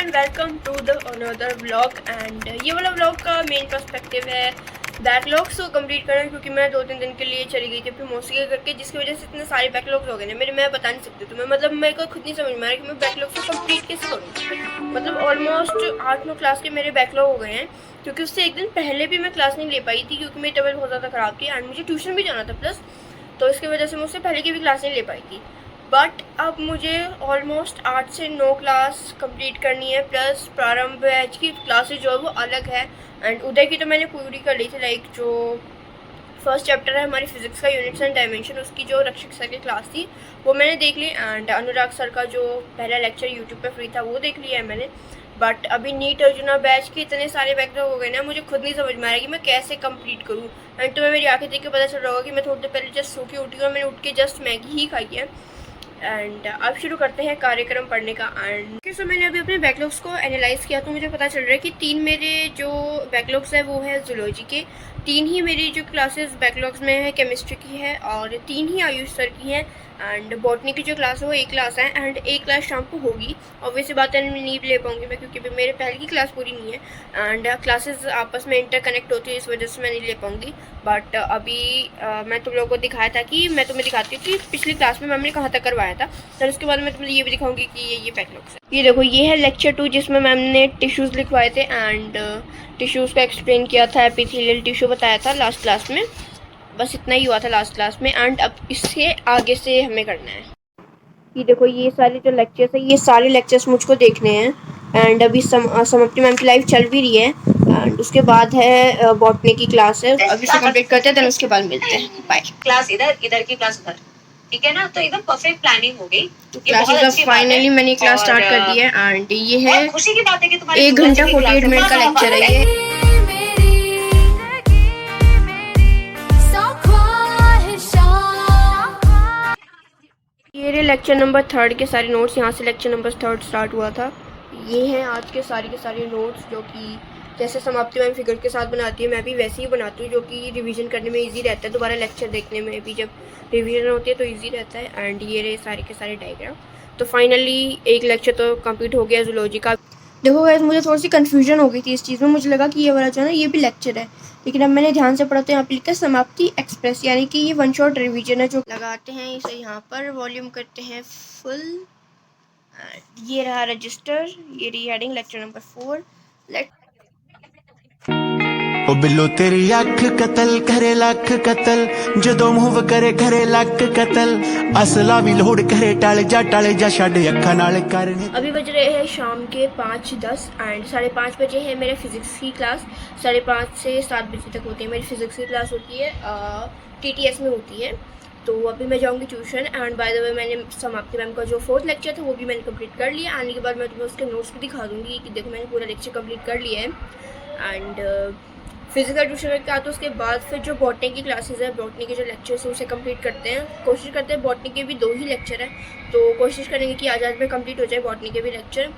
And welcome to the another vlog. And ये वाला vlog का मेन पर्सपेक्टिव है बैकलॉग्स को कंप्लीट करना, क्योंकि मैं 2-3 दिन के लिए चली गई थी अपनी मौसी के करके, जिसकी वजह से इतने सारे बैकलॉग्स हो गए हैं मेरे। मैं बता नहीं सकती तुम्हें, मतलब मेरे को खुद नहीं समझ में आ रहा कि मैं बैकलॉग्स को कंप्लीट कैसे करूँ। मतलब ऑलमोस्ट 8-9 क्लास के मेरे बैकलॉग हो गए हैं, क्योंकि उससे एक दिन पहले भी मैं क्लास नहीं ले पाई थी क्योंकि मेरी तबीयत बहुत ज़्यादा ख़राब थी एंड मुझे ट्यूशन भी जाना था प्लस, तो इसकी वजह से मैं उससे पहले की भी क्लास नहीं ले पाई थी। बट अब मुझे ऑलमोस्ट 8 से 9 क्लास कंप्लीट करनी है, प्लस प्रारंभ बैच की क्लासेज जो है वो अलग है। एंड उदय की तो मैंने पूरी कर ली थी, लाइक जो फर्स्ट चैप्टर है हमारी फिजिक्स का यूनिट्स एंड डायमेंशन, उसकी जो रक्षक सर की क्लास थी वो मैंने देख ली। एंड अनुराग सर का जो पहला लेक्चर यूट्यूब पे फ्री था वो देख लिया है मैंने। बट अभी नीट अर्जुना बैच के इतने सारे बैकलॉग हो गए ना, मुझे खुद नहीं समझ में आ रहा कि मैं कैसे कंप्लीट करूँ। एंड तुम्हें मेरी आंखें देख के पता चल रहा होगा कि मैं थोड़ी देर पहले जस्ट सो के उठी और मैंने उठ के जस्ट मैगी ही खाई है। एंड अब शुरू करते हैं कार्यक्रम पढ़ने का। एंड सो मैंने अभी अपने बैकलॉग्स को एनालाइज किया तो मुझे पता चल रहा है कि 3 मेरे जो बैकलॉग्स है वो है जूलॉजी के, 3 ही मेरी जो क्लासेस बैकलॉग्स में है केमिस्ट्री की है, और 3 ही आयुष सर की है। एंड बॉटनी की जो क्लास है वो 1 क्लास है एंड 1 क्लास शाम को होगी। ऑब्वियसली बात है नहीं ले पाऊंगी मैं, क्योंकि अभी मेरे पहले की क्लास पूरी नहीं है एंड क्लासेस आपस में इंटरकनेक्ट होती है, इस वजह से मैं नहीं ले पाऊंगी। बट अभी मैं तुम लोगों को दिखाया था कि मैं तुम्हें दिखाती हूँ कि पिछली क्लास में मैम ने कहाँ तक करवाया था, फिर उसके बाद मैं तुम्हें ये भी दिखाऊंगी कि ये बैकलॉग्स है। ये देखो, ये है लेक्चर 2 जिसमें मैम ने टिश्यूज़ लिखवाए थे एंड टिश्यूज़ का एक्सप्लेन किया था, एपिथेलियल टिश्यू बताया था लास्ट क्लास में। बस इतना ही हुआ था लास्ट क्लास में एंड अब इससे आगे से हमें करना है। ये देखो, ये सारे जो लेक्चर्स है ये सारे लेक्चर्स मुझको देखने हैं। एंड अभी समाप्ति मैम की लाइव चल भी रही है एंड उसके बाद है बॉटनी की क्लास है, अभी से कंप्लीट करते हैं, देन उसके बाद मिलते हैं। बाय। क्लास इधर, इधर की क्लास उधर, ठीक है ना? तो एकदम परफेक्ट प्लानिंग हो गई। तो क्लासेस फाइनली मैंने क्लास स्टार्ट कर दी है एंड ये है खुशी की बात है कि तुम्हारे 1 घंटा 48 मिनट का लेक्चर है ये। ये लेक्चर नंबर 3 के सारे नोट्स, यहाँ से लेक्चर नंबर 3 स्टार्ट हुआ था। ये हैं आज के सारे नोट्स, जो कि जैसे समाप्ति मैम फिगर के साथ बनाती है मैं भी वैसे ही बनाती हूँ, जो कि रिवीजन करने में इजी रहता है, दोबारा लेक्चर देखने में भी जब रिवीजन होती है तो इजी रहता है। एंड ये रहे सारे के सारे डायग्राम। तो फाइनली एक लेक्चर तो कंप्लीट हो गया जूलॉजी का। देखो गाइस, मुझे थोड़ी सी कन्फ्यूजन हो गई थी इस चीज़ में, मुझे लगा कि ये वाला जो है ना ये भी लेक्चर है, लेकिन अब मैंने ध्यान से पढ़ा तो यहाँ पे लिखा है समाप्ति एक्सप्रेस, यानी कि ये 1 शॉट रिवीजन है। जो लगाते हैं इसे यहाँ पर, वॉल्यूम करते हैं फुल, ये रहा रजिस्टर, ये रही हेडिंग लेक्चर नंबर 4। लेट ओ बिल्लो तेरी अख कतल करे लख कतल, जदों मूव करे करे लख कतल, असला भी लोड करे टाले जा छड़ अखा नाल करने। अभी बज रहे हैं शाम के 5:10 एंड 5:30 बजे है मेरे फिजिक्स की क्लास। 5:30 से 7 बजे तक होती है मेरी फिजिक्स की क्लास, होती है TTS में होती है। तो अभी मैं जाऊंगी tuition. And by the way मैंने समाप्ति मैम का जो 4th लेक्चर था वो भी मैंने कंप्लीट कर लिया। आने के बाद मैं तुम्हें उसके नोट्स भी दिखा दूंगी कि देखो मैंने पूरा लेक्चर कंप्लीट कर लिया है। एंड फिजिकल ट्यूशन का तो उसके बाद फिर जो बॉटनी की क्लासेस है, बॉटनी के जो लेक्चर्स है उसे कंप्लीट करते हैं, कोशिश करते हैं। बॉटनी के भी 2 ही लेक्चर है तो कोशिश करेंगे कि आज में कंप्लीट हो जाए बॉटनी के भी लेक्चर।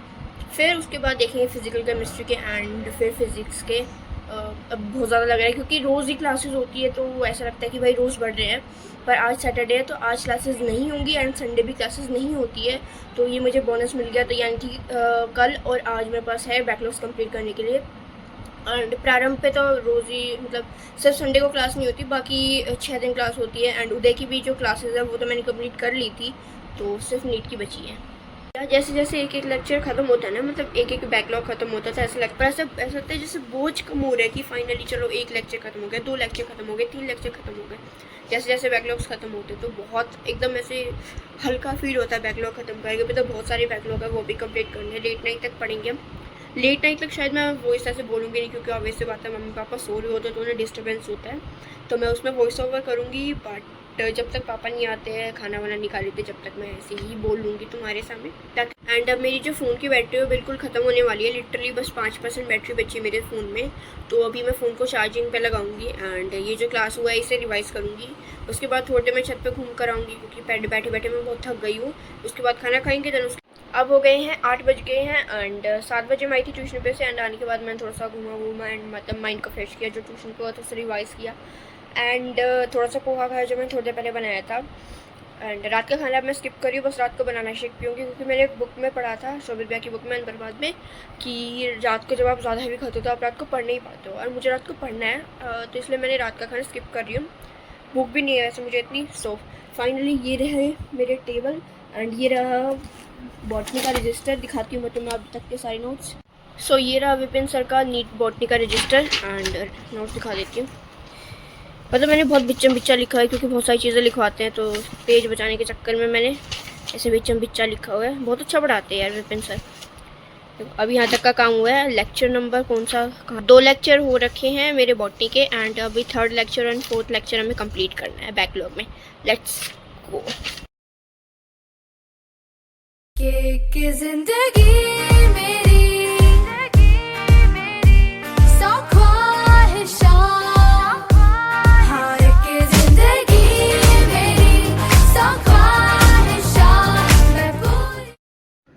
फिर उसके बाद देखेंगे फिजिकल केमिस्ट्री के एंड फिर फिजिक्स के। अब बहुत ज़्यादा लग रहा है क्योंकि रोज़ ही क्लासेस होती है तो ऐसा लगता है कि भाई रोज़ बढ़ रहे हैं, पर आज सैटरडे है तो आज क्लासेस नहीं होंगी एंड संडे भी क्लासेस नहीं होती है, तो ये मुझे बोनस मिल गया। तो यानी कि कल और आज मेरे पास है बैकलॉग्स कंप्लीट करने के लिए। एंड प्रारंभ पे तो रोज़ ही, मतलब सिर्फ संडे को क्लास नहीं होती, बाकी 6 दिन क्लास होती है। एंड उदय की भी जो क्लासेस है वो तो मैंने कंप्लीट कर ली थी, तो सिर्फ नीट की बची है। जैसे जैसे एक लेक्चर खत्म होता है ना, मतलब एक बैकलॉग खत्म होता था, ऐसा लगता है ऐसा जैसे बोझ कम हो रहा है कि फाइनली चलो 1 लेक्चर खत्म हो गया, 2 लेक्चर खत्म हो गए, 3 लेक्चर खत्म हो गए। जैसे जैसे बैकलॉग्स खत्म होते तो बहुत एकदम ऐसे हल्का फील होता है बैकलॉग खत्म करके। अभी तो बहुत सारे बैकलॉग है वो भी कंप्लीट करने, लेट नाइट तक पढ़ेंगे हम। लेट नाइट तक शायद मैं वॉइस ऐसे बोलूँगी नहीं, क्योंकि ऑब्वियस सी बात है मम्मी पापा सो रहे होते हैं तो उन्हें डिस्टर्बेंस होता है, तो मैं उसमें वॉइस ओवर करूँगी। बट जब तक पापा नहीं आते हैं खाना वाना निकाल लेते, जब तक मैं ऐसे ही बोल लूँगी तुम्हारे सामने तक। एंड अब मेरी जो फ़ोन की बैटरी है बिल्कुल ख़त्म होने वाली है, लिटरली बस 5% बैटरी बची है मेरे फ़ोन में। तो अभी मैं फ़ोन को चार्जिंग पे लगाऊंगी एंड ये जो क्लास हुआ है इसे रिवाइज करूँगी। उसके बाद थोड़े देर मैं छत पे घूम कर आऊँगी क्योंकि बैठे बैठे मैं बहुत थक गई हूँ। उसके बाद खाना खाएंगे, देन अब हो गए हैं 8 बज गए हैं एंड 7 बजे मैं आई थी ट्यूशन पे से। एंड आने के बाद मैंने थोड़ा सा घूमा एंड मतलब माइंड को फ्रेश किया, जो ट्यूशन पे हुआ था उसे रिवाइज़ किया एंड थोड़ा सा पोहा खाया जो मैंने थोड़ी देर पहले बनाया था। एंड रात का खाना अब मैं स्किप कर रही हूँ, बस रात को बनाना सीख पीऊँगी, क्योंकि मैंने एक बुक में पढ़ा था, शोभित भैया की बुक में अंतर्वाद में, कि रात को जब आप ज़्यादा हैवी खाते हो तो आप रात को पढ़ नहीं पाते हो, और मुझे रात को पढ़ना है, तो इसलिए मैंने रात का खाना स्किप कर रही हूँ। बुक भी नहीं है वैसे मुझे इतनी। सो फाइनली ये रहे मेरे टेबल, एंड ये रहा बॉटनी का रजिस्टर, दिखाती हूँ मैं तुम्हें अभी तक के सारे नोट्स। सो ये रहा विपिन सर का नीट बॉटनी का रजिस्टर, एंड नोट्स दिखा देती हूँ। मतलब मैंने बहुत बिच्चम बिच्चा लिखा है, क्योंकि बहुत सारी चीज़ें लिखवाते हैं, तो पेज बचाने के चक्कर में मैंने ऐसे बिच्चम बिच्चा लिखा हुआ है। बहुत अच्छा पढ़ाते हैं यार विपिन सर। अभी यहाँ तक का काम हुआ है। लेक्चर नंबर कौन सा, 2 लेक्चर हो रखे हैं मेरे बॉटनी के, एंड अभी 3rd lecture and 4th lecture हमें कंप्लीट करना है बैकलॉग में। Let's go. कि जिंदगी मेरी सौ ख्वाहिशां, हाँ कि जिंदगी मेरी सौ ख्वाहिशां मैं पूरी।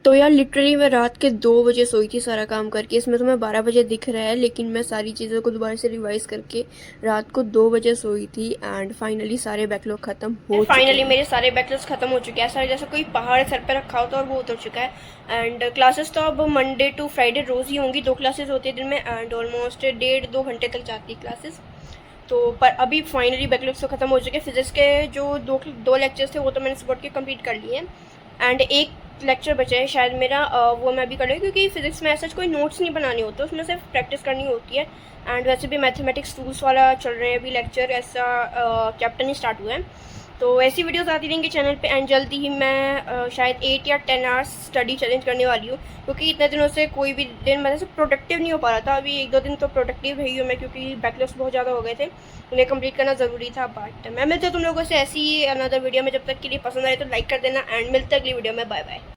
तो यार लिटरली मैं रात के 2 बजे सोई थी सारा काम करके। इसमें तो मैं 12 बजे दिख रहा है, लेकिन मैं सारी चीज़ों को दोबारा से रिवाइज करके रात को 2 बजे सोई थी, एंड फाइनली सारे बैकलॉग खत्म हो चुके हैं। फाइनली मेरे सारे बैकलॉग्स खत्म हो चुके हैं, ऐसा जैसे कोई पहाड़ सर पे रखा होता और वो उतर चुका है। एंड क्लासेस तो अब मंडे टू फ्राइडे रोज़ ही होंगी, 2 क्लासेस होती है दिन में, एंड ऑलमोस्ट 1.5-2 घंटे तक जाती है क्लासेस। तो पर अभी फाइनली बैकलॉग्स तो खत्म हो चुके हैं। फिजिक्स के जो दो लेक्चर्स थे वो तो मैंने सपोर्ट के कंप्लीट कर लिए हैं, एंड एक लेक्चर बचा है शायद मेरा, वो मैं अभी कर रही हूँ, क्योंकि फिजिक्स में ऐसा कोई नोट्स नहीं बनाने होते, उसमें सिर्फ प्रैक्टिस करनी होती है। एंड वैसे भी मैथमेटिक्स टूल्स वाला चल रहे हैं अभी लेक्चर, ऐसा चैप्टर नहीं स्टार्ट हुआ है। तो ऐसी वीडियोस आती रहेंगी चैनल पे, एंड जल्दी ही मैं शायद 8 या 10 आवर्स स्टडी चैलेंज करने वाली हूँ, क्योंकि इतने दिनों से कोई भी दिन मतलब से प्रोडक्टिव नहीं हो पा रहा था। अभी 1-2 दिन तो प्रोडक्टिव रही हूँ मैं, क्योंकि बैकलॉग्स बहुत ज़्यादा हो गए थे, उन्हें कंप्लीट करना ज़रूरी था। बट मैं मिलती हूँ तुम लोगों से ऐसी ही अनदर वीडियो में। जब तक के लिए पसंद आए तो लाइक कर देना, एंड मिलते अगली वीडियो में। Bye bye.